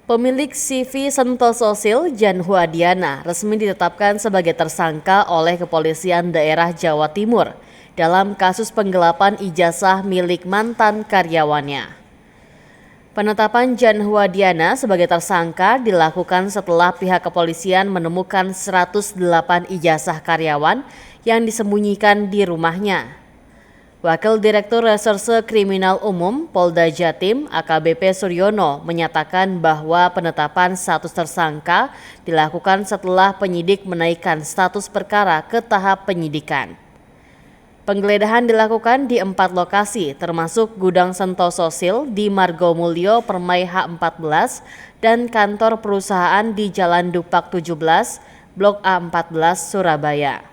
Pemilik CV Sentosa Jan Huadiana resmi ditetapkan sebagai tersangka oleh Kepolisian Daerah Jawa Timur dalam kasus penggelapan ijazah milik mantan karyawannya. Penetapan Jan Huadiana sebagai tersangka dilakukan setelah pihak kepolisian menemukan 108 ijazah karyawan yang disembunyikan di rumahnya. Wakil Direktur Reserse Kriminal Umum Polda Jatim AKBP Suryono menyatakan bahwa penetapan status tersangka dilakukan setelah penyidik menaikkan status perkara ke tahap penyidikan. Penggeledahan dilakukan di 4 lokasi termasuk gudang Sentosa di Margomulyo Permai H14 dan kantor perusahaan di Jalan Dupak 17, Blok A14 Surabaya.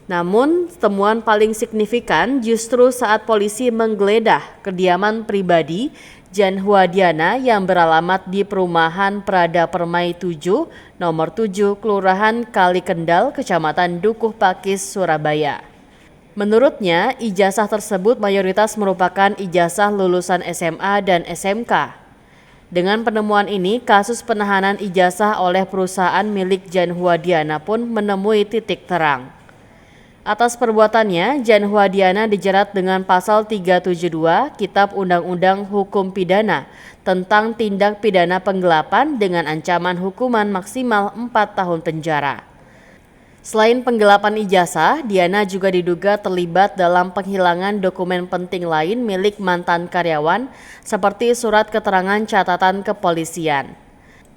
Namun, temuan paling signifikan justru saat polisi menggeledah kediaman pribadi Jan Huadiana yang beralamat di Perumahan Prada Permai 7, nomor 7, Kelurahan Kalikendal, Kecamatan Dukuh Pakis, Surabaya. Menurutnya, ijazah tersebut mayoritas merupakan ijazah lulusan SMA dan SMK. Dengan penemuan ini, kasus penahanan ijazah oleh perusahaan milik Jan Huadiana pun menemui titik terang. Atas perbuatannya, Jan Huadiana dijerat dengan pasal 372 Kitab Undang-Undang Hukum Pidana tentang tindak pidana penggelapan dengan ancaman hukuman maksimal 4 tahun penjara. Selain penggelapan ijazah, Diana juga diduga terlibat dalam penghilangan dokumen penting lain milik mantan karyawan seperti surat keterangan catatan kepolisian.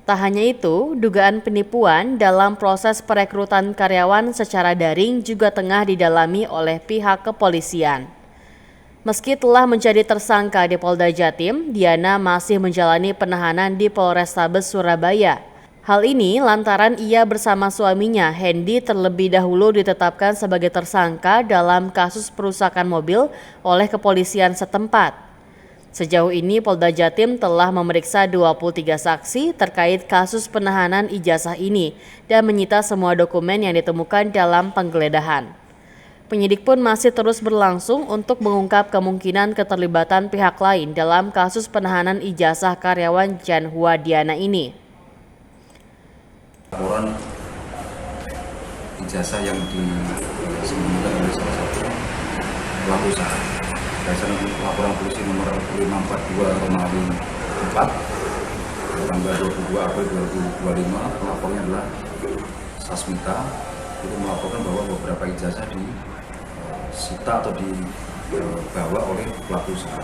Tak hanya itu, dugaan penipuan dalam proses perekrutan karyawan secara daring juga tengah didalami oleh pihak kepolisian. Meski telah menjadi tersangka di Polda Jatim, Diana masih menjalani penahanan di Polrestabes Surabaya. Hal ini lantaran ia bersama suaminya, Hendy, terlebih dahulu ditetapkan sebagai tersangka dalam kasus perusakan mobil oleh kepolisian setempat. Sejauh ini Polda Jatim telah memeriksa 23 saksi terkait kasus penahanan ijazah ini dan menyita semua dokumen yang ditemukan dalam penggeledahan. Penyidik pun masih terus berlangsung untuk mengungkap kemungkinan keterlibatan pihak lain dalam kasus penahanan ijazah karyawan Jan Huadiana ini. Laporan ijazah yang disembunyikan oleh salah satu pelaku usaha. Berdasarkan laporan polisi nomor 542 Romawi 4 tanggal 22 April 2025, pelapornya adalah Sasmita, itu melaporkan bahwa beberapa ijazah disita atau dibawa oleh pelaku usaha.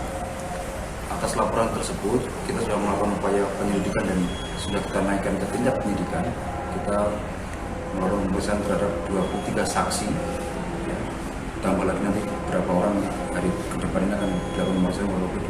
Atas laporan tersebut, kita sudah melakukan upaya penyelidikan dan sudah kita naikkan ke tingkat penyidikan. Kita melakukan pemeriksaan terhadap 23 saksi. Tambah lagi nanti beberapa orang hari ke depan ini akan dilakukan pemeriksaan kurang lebih